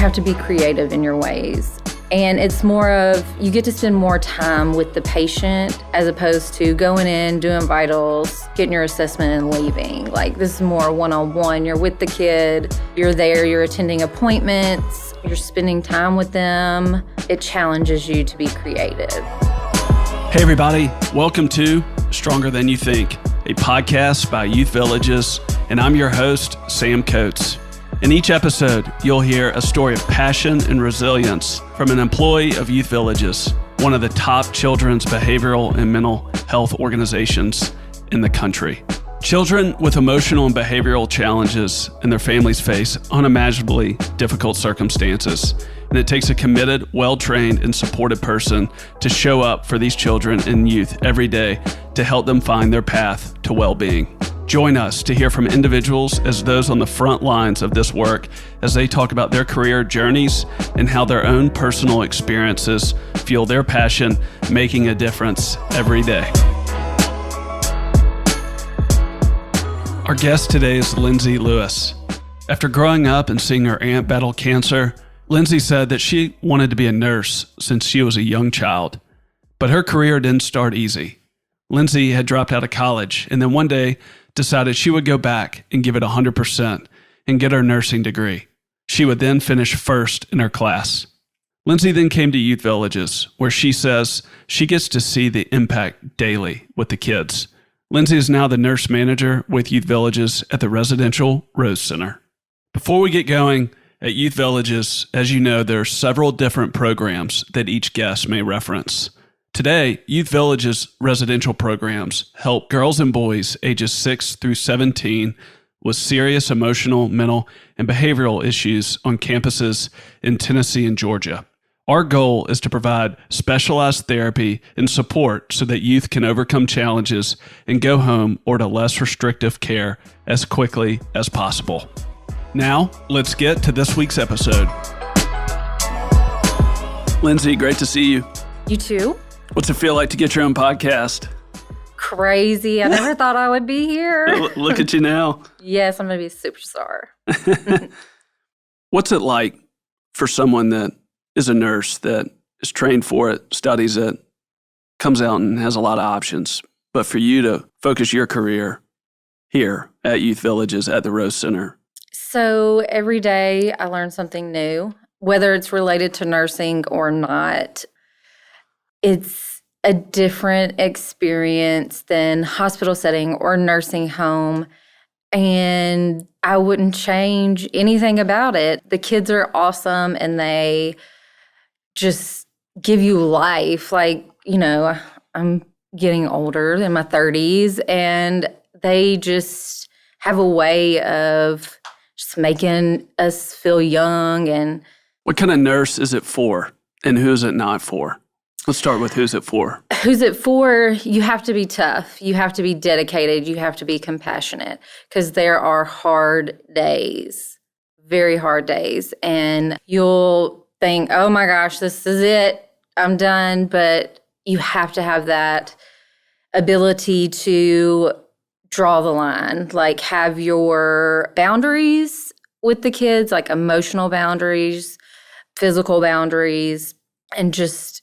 have to be creative in your ways. And it's more of, you get to spend more time with the patient as opposed to going in, doing vitals, getting your assessment and leaving. Like, this is more one-on-one. You're with the kid, you're there, you're attending appointments, you're spending time with them. It challenges you to be creative. Hey everybody, welcome to Stronger Than You Think, a podcast by Youth Villages, and I'm your host, Sam Coates. In each episode, you'll hear a story of passion and resilience from an employee of Youth Villages, one of the top children's behavioral and mental health organizations in the country. Children with emotional and behavioral challenges and their families face unimaginably difficult circumstances, and it takes a committed, well-trained, and supported person to show up for these children and youth every day to help them find their path to well-being. Join us to hear from individuals as those on the front lines of this work as they talk about their career journeys and how their own personal experiences fuel their passion, making a difference every day. Our guest today is Lyndsey Lewis. After growing up and seeing her aunt battle cancer, Lyndsey said that she wanted to be a nurse since she was a young child. But her career didn't start easy. Lyndsey had dropped out of college and then one day decided she would go back and give it 100% and get her nursing degree. She would then finish first in her class. Lyndsey then came to Youth Villages, where she says she gets to see the impact daily with the kids. Lyndsey is now the nurse manager with Youth Villages at the Residential Rose Center. Before we get going, at Youth Villages, as you know, there are several different programs that each guest may reference. Today, Youth Villages residential programs help girls and boys ages 6 through 17 with serious emotional, mental, and behavioral issues on campuses in Tennessee and Georgia. Our goal is to provide specialized therapy and support so that youth can overcome challenges and go home or to less restrictive care as quickly as possible. Now, let's get to this week's episode. Lyndsey, great to see you. You too? What's it feel like to get your own podcast? Crazy. I never thought I would be here. Look at you now. Yes, I'm going to be a superstar. What's it like for someone that is a nurse, that is trained for it, studies it, comes out and has a lot of options, but for you to focus your career here at Youth Villages at the Rose Center? So every day I learn something new, whether it's related to nursing or not. It's a different experience than hospital setting or nursing home, and I wouldn't change anything about it. The kids are awesome, and they just give you life. Like, you know, I'm getting older, in my 30s, and they just have a way of just making us feel young. And what kind of nurse is it for, and who is it not for? Let's start with who's it for. Who's it for? You have to be tough. You have to be dedicated. You have to be compassionate, because there are hard days, very hard days. And you'll think, oh my gosh, this is it. I'm done. But you have to have that ability to draw the line, like have your boundaries with the kids, like emotional boundaries, physical boundaries, and just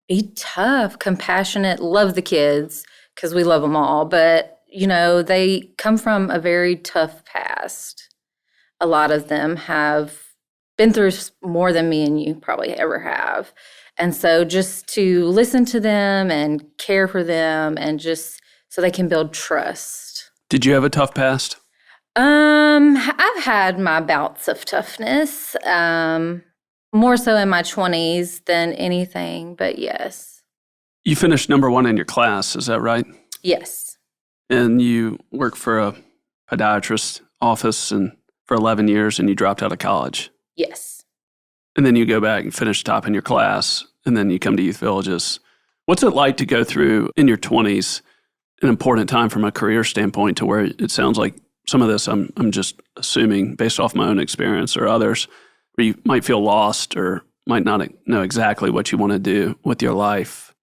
be tough, compassionate, love the kids, because we love them all. But, you know, they come from a very tough past. A lot of them have been through more than me and you probably ever have. And so just to listen to them and care for them, and just so they can build trust. Did you have a tough past? I've had my bouts of toughness. More so in my 20s than anything, but yes. You finished number 1 in your class, is that right? Yes. And you worked for a podiatrist office and for 11 years, and you dropped out of college. Yes. And then you go back and finish top in your class, and then you come to Youth Villages. What's it like to go through, in your 20s, an important time from a career standpoint, to where it sounds like some of this I'm just assuming based off my own experience or others, where you might feel lost or might not know exactly what you want to do with your life?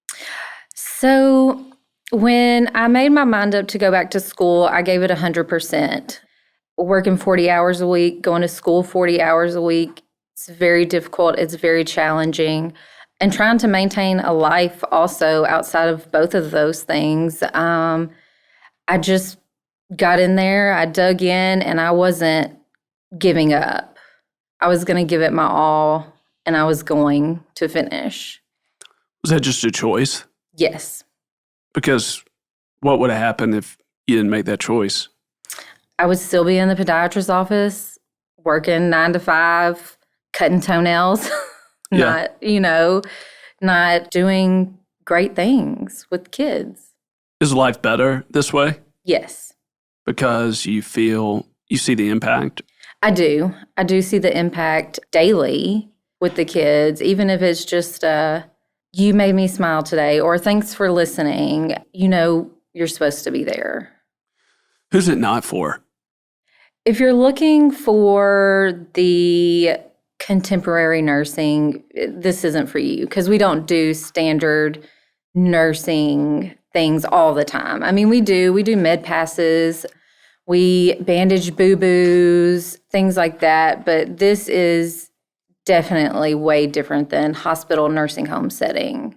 So when I made my mind up to go back to school, I gave it 100%. Working 40 hours a week, going to school 40 hours a week, It's very difficult. It's very challenging. And trying to maintain a life also outside of both of those things. I just got in there, I dug in, and I wasn't giving up. I was going to give it my all, and I was going to finish. Was that just a choice? Yes. Because what would have happened if you didn't make that choice? I would still be in the podiatrist's office, working 9 to 5, cutting toenails, Yeah. not doing great things with kids. Is life better this way? Yes. Because you see the impact? I do. I do see the impact daily with the kids, even if it's just you made me smile today, or thanks for listening. You're supposed to be there. Who's it not for? If you're looking for the contemporary nursing, this isn't for you, because we don't do standard nursing things all the time. I mean, we do med passes, we bandage boo-boos, things like that, but this is definitely way different than hospital nursing home setting.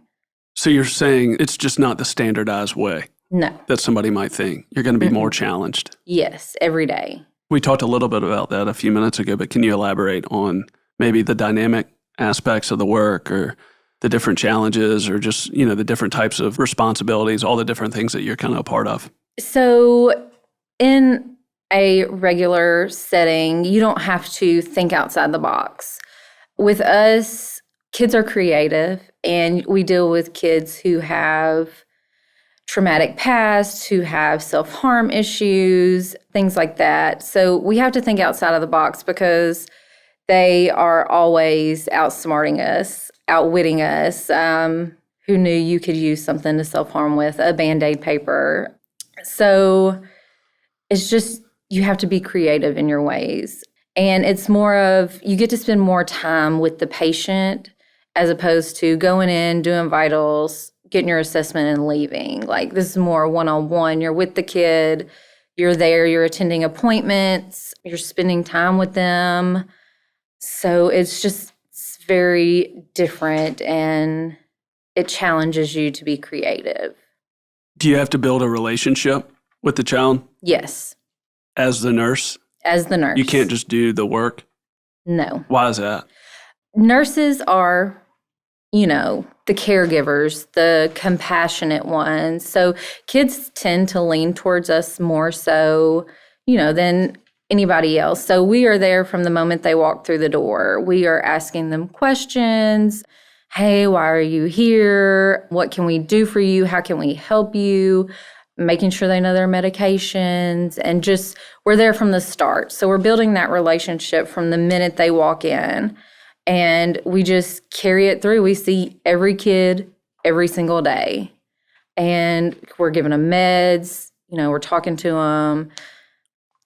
So you're saying it's just not the standardized way? No. That somebody might think. You're going to be more challenged. Yes, every day. We talked a little bit about that a few minutes ago, but can you elaborate on maybe the dynamic aspects of the work, or the different challenges, or just, the different types of responsibilities, all the different things that you're kind of a part of? So in a regular setting, you don't have to think outside the box. With us, kids are creative, and we deal with kids who have traumatic past, who have self-harm issues, things like that. So we have to think outside of the box, because they are always outsmarting us, outwitting us. Who knew you could use something to self-harm with, a Band-Aid paper? So it's just, you have to be creative in your ways. And it's more of, you get to spend more time with the patient as opposed to going in, doing vitals, getting your assessment and leaving. Like, this is more one-on-one. You're with the kid, you're there, you're attending appointments, you're spending time with them. So it's very different, and it challenges you to be creative. Do you have to build a relationship with the child? Yes. As the nurse? As the nurse. You can't just do the work? No. Why is that? Nurses are, the caregivers, the compassionate ones. So kids tend to lean towards us more so, than anybody else. So we are there from the moment they walk through the door. We are asking them questions. Hey, why are you here? What can we do for you? How can we help you? Making sure they know their medications, and just, we're there from the start. So we're building that relationship from the minute they walk in, and we just carry it through. We see every kid every single day, and we're giving them meds, we're talking to them,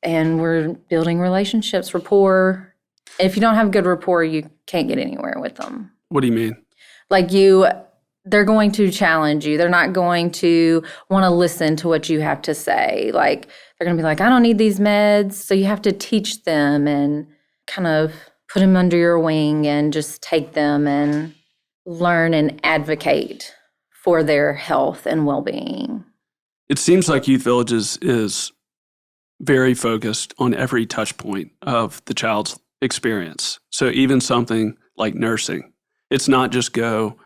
and we're building relationships, rapport. And if you don't have good rapport, you can't get anywhere with them. What do you mean? Like, they're going to challenge you. They're not going to want to listen to what you have to say. Like, they're going to be like, I don't need these meds. So you have to teach them and kind of put them under your wing and just take them and learn and advocate for their health and well-being. It seems like Youth Villages is very focused on every touch point of the child's experience. So even something like nursing, it's not just go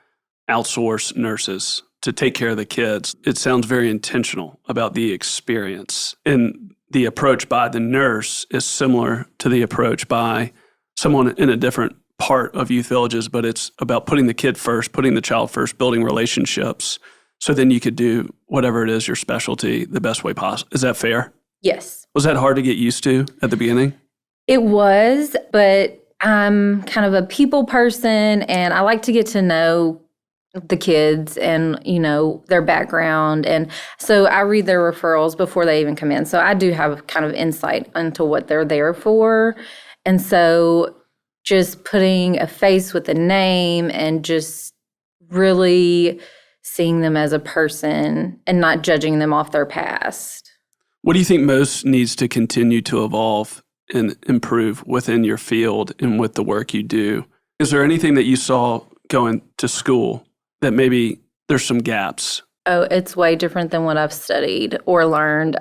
outsource nurses to take care of the kids. It sounds very intentional about the experience. And the approach by the nurse is similar to the approach by someone in a different part of Youth Villages, but it's about putting the kid first, putting the child first, building relationships, so then you could do whatever it is, your specialty, the best way possible. Is that fair? Yes. Was that hard to get used to at the beginning? It was, but I'm kind of a people person, and I like to get to know the kids and, their background. And so I read their referrals before they even come in. So I do have kind of insight into what they're there for. And so just putting a face with a name and just really seeing them as a person and not judging them off their past. What do you think most needs to continue to evolve and improve within your field and with the work you do. Is there anything that you saw going to school that maybe there's some gaps? Oh, it's way different than what I've studied or learned.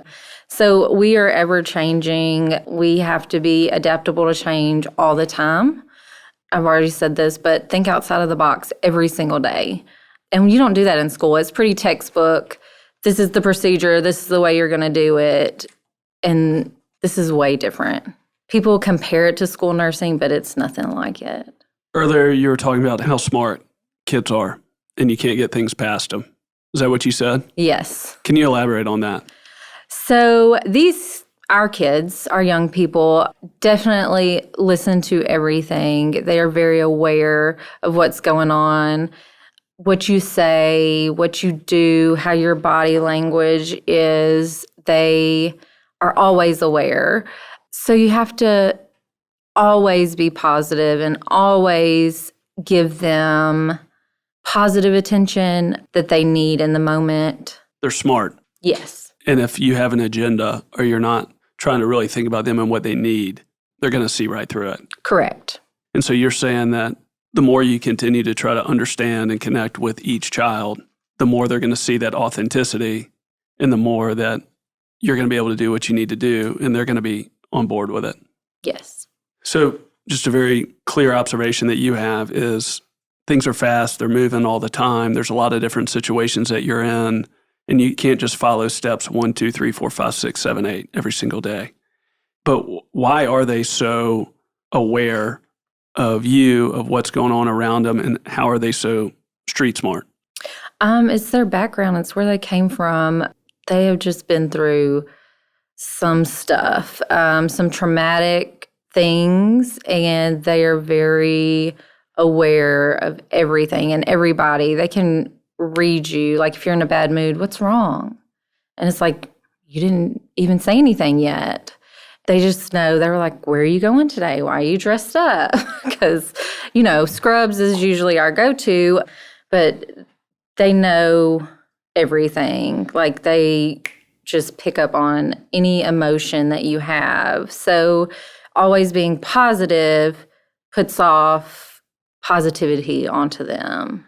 So we are ever changing. We have to be adaptable to change all the time. I've already said this, but think outside of the box every single day. And you don't do that in school. It's pretty textbook. This is the procedure. This is the way you're going to do it. And this is way different. People compare it to school nursing, but it's nothing like it. Earlier, you were talking about how smart kids are, and you can't get things past them. Is that what you said? Yes. Can you elaborate on that? So our kids, our young people, definitely listen to everything. They are very aware of what's going on, what you say, what you do, how your body language is. They are always aware. So you have to always be positive and always give them positive attention that they need in the moment. They're smart. Yes. And if you have an agenda or you're not trying to really think about them and what they need, they're going to see right through it. Correct. And so you're saying that the more you continue to try to understand and connect with each child, the more they're going to see that authenticity and the more that you're going to be able to do what you need to do and they're going to be on board with it. Yes. So just a very clear observation that you have is things are fast, they're moving all the time. There's a lot of different situations that you're in, and you can't just follow steps 1, 2, 3, 4, 5, 6, 7, 8 every single day. But why are they so aware of you, of what's going on around them, and how are they so street smart? It's their background. It's where they came from. They have just been through some stuff, some traumatic things, and they are very aware of everything and everybody. They can read you. Like if you're in a bad mood, what's wrong? And it's like, you didn't even say anything yet. They just know. They were like, where are you going today? Why are you dressed up? Because, scrubs is usually our go-to, but they know everything. Like they just pick up on any emotion that you have. So always being positive puts off positivity onto them.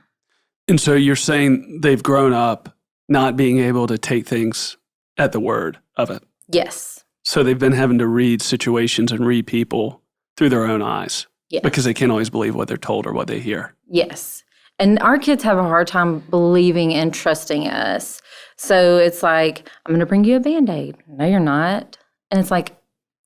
And so you're saying they've grown up not being able to take things at the word of it. Yes. So they've been having to read situations and read people through their own eyes. Yes. Because they can't always believe what they're told or what they hear. Yes. And our kids have a hard time believing and trusting us. So it's like, I'm going to bring you a Band-Aid. No, you're not. And it's like,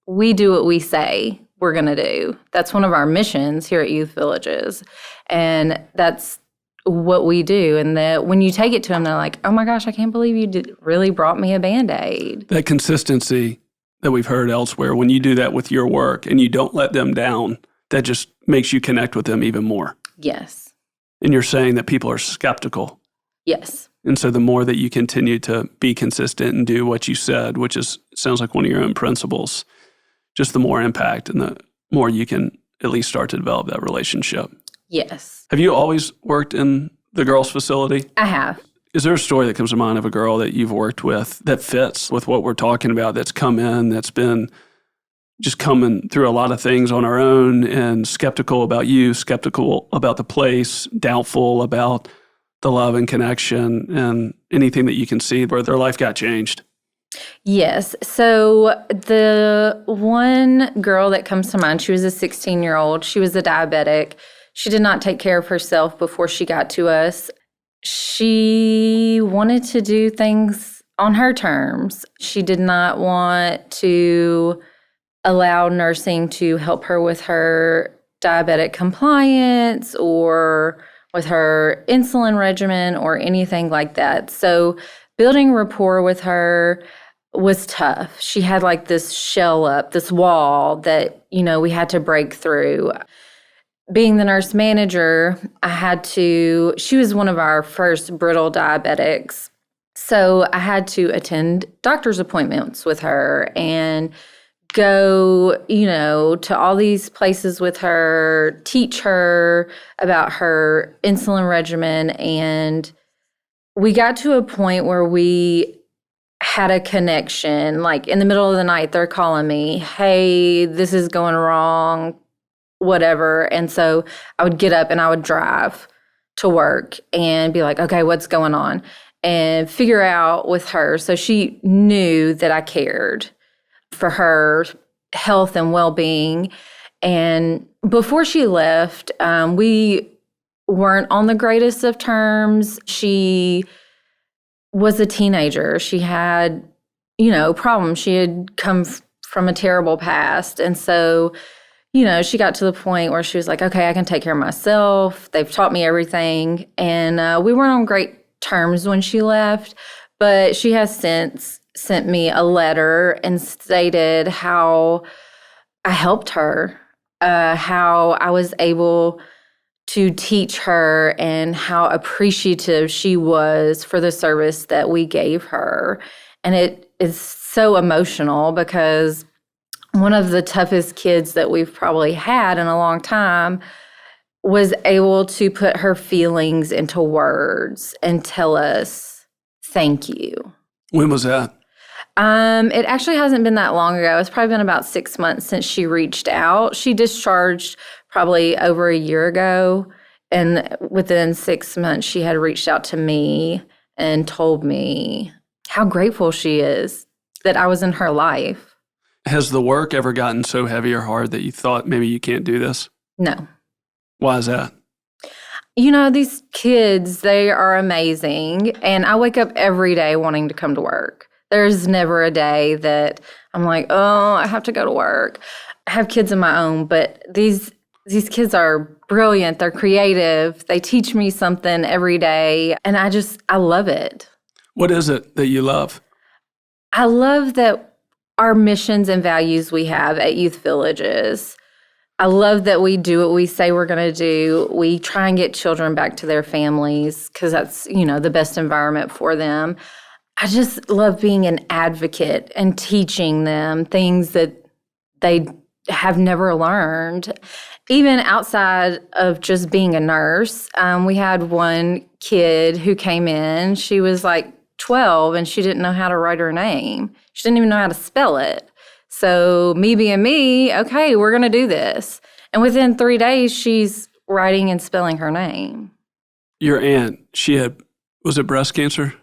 we do what we say we're going to do. That's one of our missions here at Youth Villages. And that's what we do. And when you take it to them, they're like, oh my gosh, I can't believe you really brought me a Band-Aid. That consistency that we've heard elsewhere, when you do that with your work and you don't let them down, that just makes you connect with them even more. Yes. And you're saying that people are skeptical. Yes. And so the more that you continue to be consistent and do what you said, which sounds like one of your own principles, just the more impact and the more you can at least start to develop that relationship. Yes. Have you always worked in the girls' facility? I have. Is there a story that comes to mind of a girl that you've worked with that fits with what we're talking about, that's come in, that's been just coming through a lot of things on her own and skeptical about you, skeptical about the place, doubtful about the love and connection and anything that you can see where their life got changed? Yes. So the one girl that comes to mind, she was a 16-year-old. She was a diabetic. She did not take care of herself before she got to us. She wanted to do things on her terms. She did not want to allow nursing to help her with her diabetic compliance or with her insulin regimen or anything like that. So building rapport with her was tough. She had like this shell up, this wall that, we had to break through. Being the nurse manager, she was one of our first brittle diabetics. So I had to attend doctor's appointments with her and go, to all these places with her, teach her about her insulin regimen. And we got to a point where we had a connection. Like in the middle of the night, they're calling me, hey, this is going wrong, whatever. And so I would get up and I would drive to work and be like, okay, what's going on? And figure out with her. So she knew that I cared for her health and well-being. And before she left, we weren't on the greatest of terms. She was a teenager. She had, problems. She had come from a terrible past. And so, she got to the point where she was like, okay, I can take care of myself. They've taught me everything. And we weren't on great terms when she left, but she has since sent me a letter and stated how I helped her, how I was able to teach her and how appreciative she was for the service that we gave her. And it is so emotional because one of the toughest kids that we've probably had in a long time was able to put her feelings into words and tell us, thank you. When was that? It actually hasn't been that long ago. It's probably been about 6 months since she reached out. She discharged probably over a year ago. And within 6 months, she had reached out to me and told me how grateful she is that I was in her life. Has the work ever gotten so heavy or hard that you thought maybe you can't do this? No. Why is that? These kids, they are amazing. And I wake up every day wanting to come to work. There's never a day that I'm like, oh, I have to go to work. I have kids of my own, but these kids are brilliant. They're creative. They teach me something every day. And I love it. What is it that you love? I love that our missions and values we have at Youth Villages. I love that we do what we say we're going to do. We try and get children back to their families because that's, the best environment for them. I just love being an advocate and teaching them things that they have never learned. Even outside of just being a nurse, we had one kid who came in. She was like 12 and she didn't know how to write her name. She didn't even know how to spell it. So me being me, okay, we're going to do this. And within 3 days, she's writing and spelling her name. Your aunt, was it breast cancer?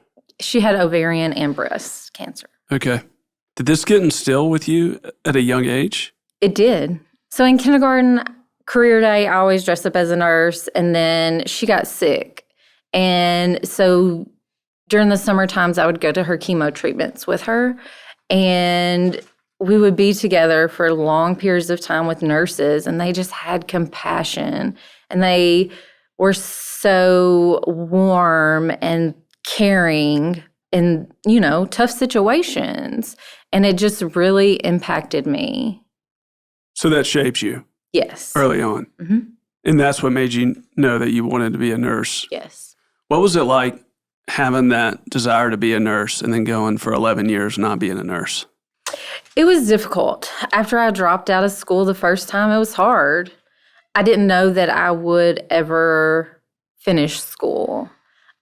She had ovarian and breast cancer. Okay. Did this get instilled with you at a young age? It did. So in kindergarten, career day, I always dressed up as a nurse, and then she got sick. And so during the summer times, I would go to her chemo treatments with her, and we would be together for long periods of time with nurses, and they just had compassion, and they were so warm and caring in, tough situations. And it just really impacted me. So that shaped you? Yes. Early on? Mm-hmm. And that's what made you know that you wanted to be a nurse? Yes. What was it like having that desire to be a nurse and then going for 11 years not being a nurse? It was difficult. After I dropped out of school the first time, it was hard. I didn't know that I would ever finish school.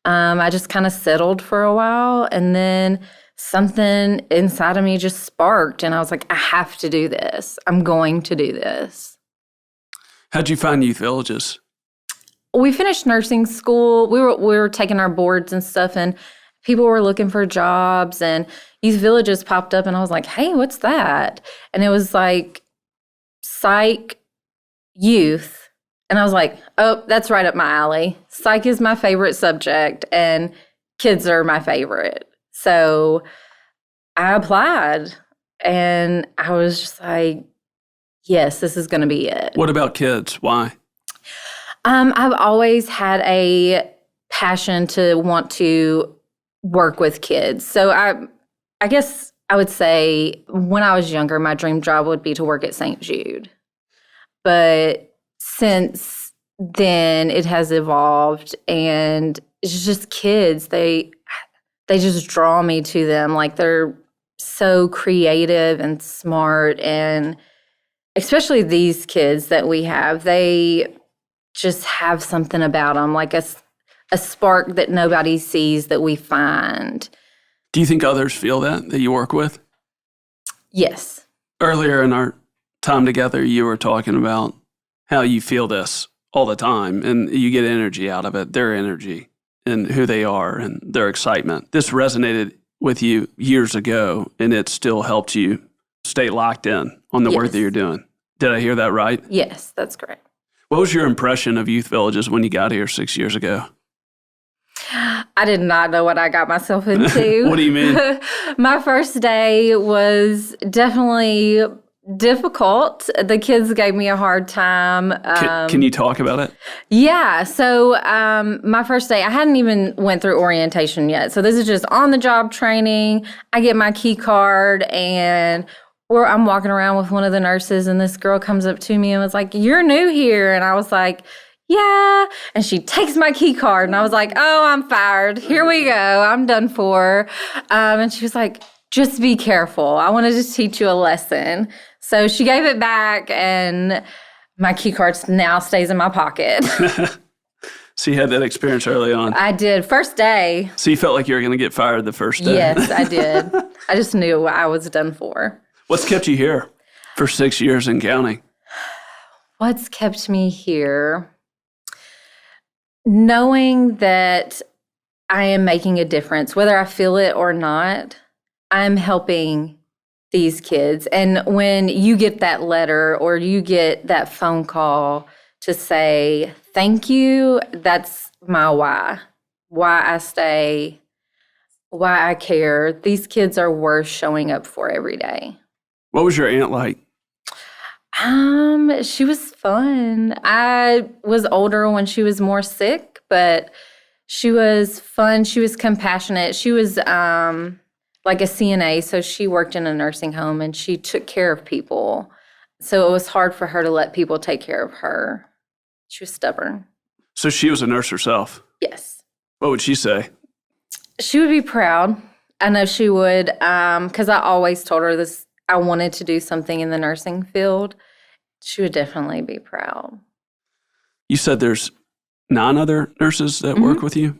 I just kind of settled for a while, and then something inside of me just sparked, and I was like, I have to do this. I'm going to do this. How'd you find Youth Villages? We finished nursing school. We were taking our boards and stuff, and people were looking for jobs, and Youth Villages popped up, and I was like, hey, what's that? And it was like psych, youth. And I was like, oh, that's right up my alley. Psych is my favorite subject, and kids are my favorite. So I applied, and I was just like, yes, this is going to be it. What about kids? Why? I've always had a passion to want to work with kids. So I guess I would say when I was younger, my dream job would be to work at St. Jude. But since then, it has evolved, and it's just kids. They just draw me to them. Like, they're so creative and smart, and especially these kids that we have, they just have something about them, like a spark that nobody sees that we find. Do you think others feel that you work with? Yes. Earlier in our time together, you were talking about how you feel this all the time and you get energy out of it, their energy and who they are and their excitement. This resonated with you years ago, and it still helped you stay locked in on the work that you're doing. Did I hear that right? Yes, that's correct. What was your impression of youth villages when you got here 6 years ago? I did not know what I got myself into. What do you mean? My first day was definitely difficult. The kids gave me a hard time. Can you talk about it? Yeah. So my first day, I hadn't even went through orientation yet. So this is just on-the-job training. I get my key card and I'm walking around with one of the nurses, and this girl comes up to me and was like, "You're new here." And I was like, "Yeah." And she takes my key card, and I was like, "Oh, I'm fired. Here we go. I'm done for." And she was like, "Just be careful. I wanted to teach you a lesson." So she gave it back, and my key card now stays in my pocket. So you had that experience early on. I did. First day. So you felt like you were going to get fired the first day. Yes, I did. I just knew I was done for. What's kept you here for 6 years and counting? What's kept me here? Knowing that I am making a difference, whether I feel it or not. I'm helping these kids. And when you get that letter or you get that phone call to say, thank you, that's my why I stay, why I care. These kids are worth showing up for every day. What was your aunt like? She was fun. I was older when she was more sick, but she was fun. She was compassionate. She was like a CNA, so she worked in a nursing home and she took care of people. So it was hard for her to let people take care of her. She was stubborn. So she was a nurse herself? Yes. What would she say? She would be proud. I know she would, because I always told her this. I wanted to do something in the nursing field. She would definitely be proud. You said there's 9 other nurses that work with you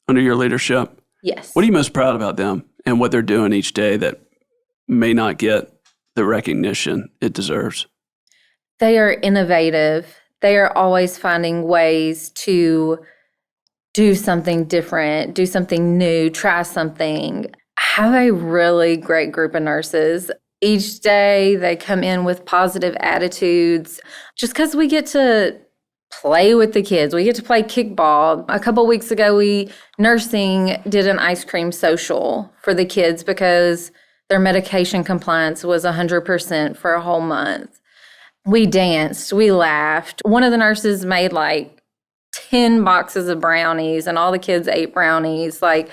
under your leadership? Yes. What are you most proud about them and what they're doing each day that may not get the recognition it deserves? They are innovative. They are always finding ways to do something different, do something new, try something. I have a really great group of nurses. Each day they come in with positive attitudes just because we get to play with the kids. We get to play kickball. A couple weeks ago, nursing did an ice cream social for the kids because their medication compliance was 100% for a whole month. We danced, we laughed. One of the nurses made like 10 boxes of brownies and all the kids ate brownies. Like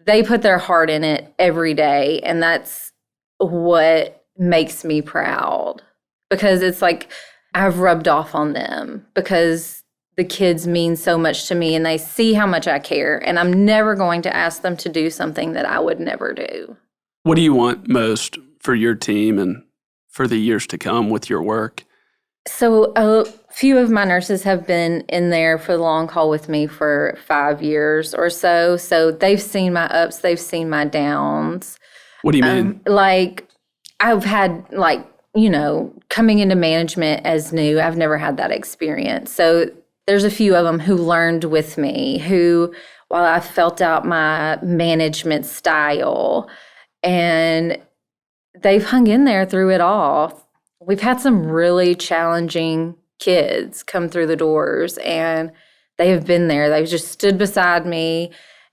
they put their heart in it every day. And that's what makes me proud because it's like I've rubbed off on them because the kids mean so much to me and they see how much I care. And I'm never going to ask them to do something that I would never do. What do you want most for your team and for the years to come with your work? So a few of my nurses have been in there for the long haul with me for 5 years or so. So they've seen my ups, they've seen my downs. What do you mean? Like I've had coming into management as new, I've never had that experience. So there's a few of them who learned with me, who, while I felt out my management style, and they've hung in there through it all. We've had some really challenging kids come through the doors, and they have been there. They've just stood beside me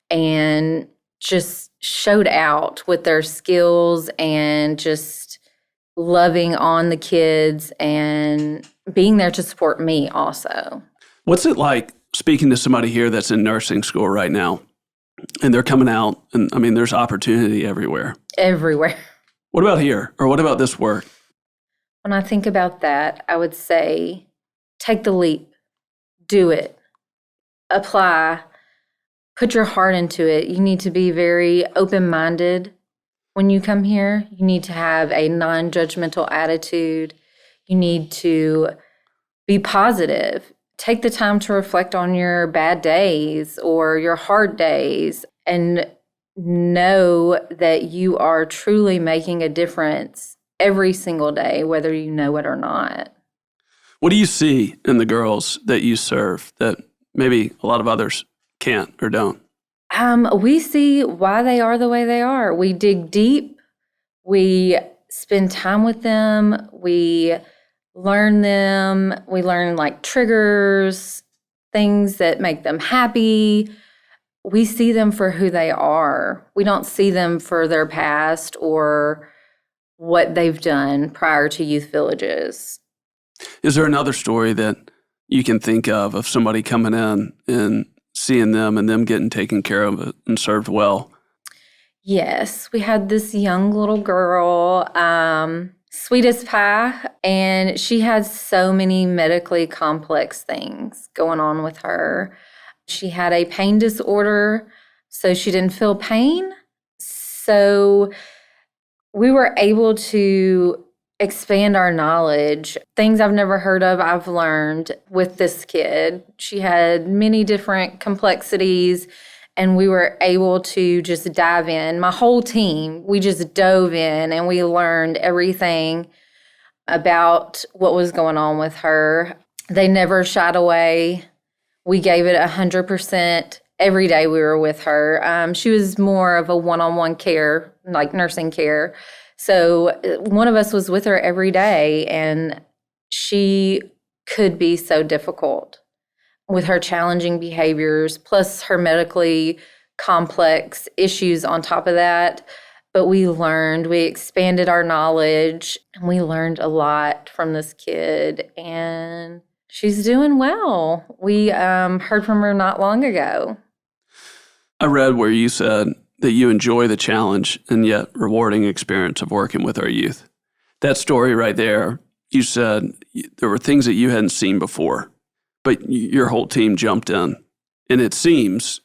and just showed out with their skills and just loving on the kids and being there to support me also. What's it like speaking to somebody here that's in nursing school right now and they're coming out and there's opportunity everywhere? Everywhere. What about here? Or what about this work? When I think about that, I would say take the leap, do it, apply, put your heart into it. You need to be very open-minded when you come here. You need to have a non-judgmental attitude. You need to be positive. Take the time to reflect on your bad days or your hard days and know that you are truly making a difference every single day, whether you know it or not. What do you see in the girls that you serve that maybe a lot of others can't or don't? We see why they are the way they are. We dig deep. We spend time with them. We learn them. We learn like triggers, things that make them happy. We see them for who they are. We don't see them for their past or what they've done prior to youth villages. Is there another story that you can think of somebody coming in and seeing them and them getting taken care of and served well? Yes, we had this young little girl, sweet as pie, and she had so many medically complex things going on with her. She had a pain disorder, so she didn't feel pain. So we were able to expand our knowledge. Things I've never heard of, I've learned with this kid. She had many different complexities, and we were able to just dive in. My whole team, we just dove in and we learned everything about what was going on with her. They never shied away. We gave it 100% every day we were with her. She was more of a one-on-one care, like nursing care. So one of us was with her every day, and she could be so difficult with her challenging behaviors, plus her medically complex issues on top of that. But we expanded our knowledge, and we learned a lot from this kid, and she's doing well. We heard from her not long ago. I read where you said that you enjoy the challenge and yet rewarding experience of working with our youth. That story right there, you said there were things that you hadn't seen before, but your whole team jumped in. And it seems,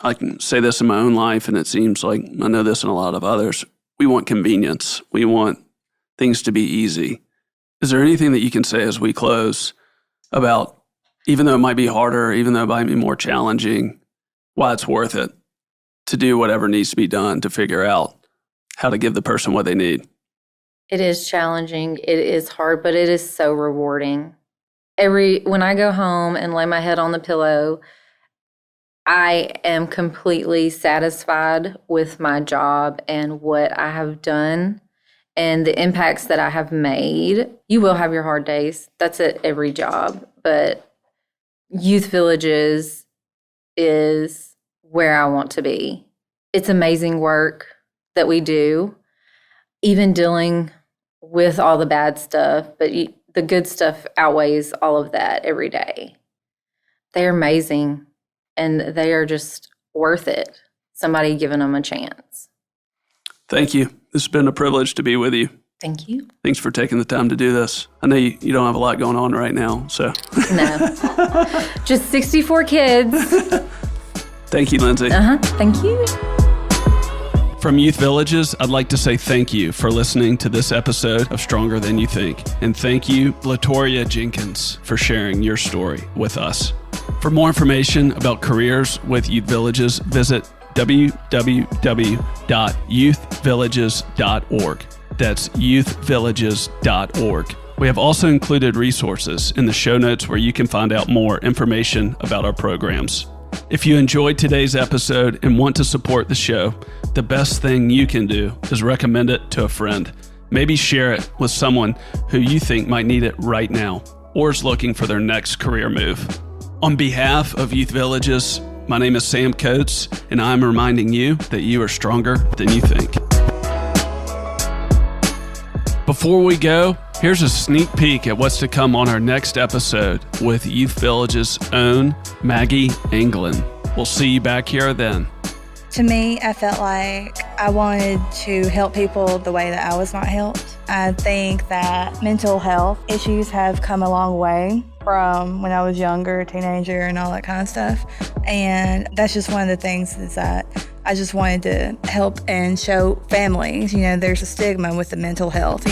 I can say this in my own life, and it seems like I know this in a lot of others, we want convenience. We want things to be easy. Is there anything that you can say as we close about, even though it might be harder, even though it might be more challenging, why it's worth it to do whatever needs to be done to figure out how to give the person what they need? It is challenging. It is hard, but it is so rewarding. When I go home and lay my head on the pillow, I am completely satisfied with my job and what I have done and the impacts that I have made. You will have your hard days. That's at every job. But youth villages is where I want to be. It's amazing work that we do, even dealing with all the bad stuff, but the good stuff outweighs all of that every day. They're amazing, and they are just worth it, somebody giving them a chance. Thank you. It's been a privilege to be with you. Thank you. Thanks for taking the time to do this. I know you don't have a lot going on right now, so. No, just 64 kids. Thank you, Lyndsey. Thank you. From Youth Villages, I'd like to say thank you for listening to this episode of Stronger Than You Think. And thank you, Latoria Jenkins, for sharing your story with us. For more information about careers with Youth Villages, visit www.youthvillages.org. That's youthvillages.org. We have also included resources in the show notes where you can find out more information about our programs. If you enjoyed today's episode and want to support the show, the best thing you can do is recommend it to a friend. Maybe share it with someone who you think might need it right now or is looking for their next career move. On behalf of Youth Villages, my name is Sam Coates, and I'm reminding you that you are stronger than you think. Before we go, here's a sneak peek at what's to come on our next episode with Youth Village's own Maggie England. We'll see you back here then. To me, I felt like I wanted to help people the way that I was not helped. I think that mental health issues have come a long way from when I was younger, teenager, and all that kind of stuff. And that's just one of the things is that I just wanted to help and show families, there's a stigma with the mental health,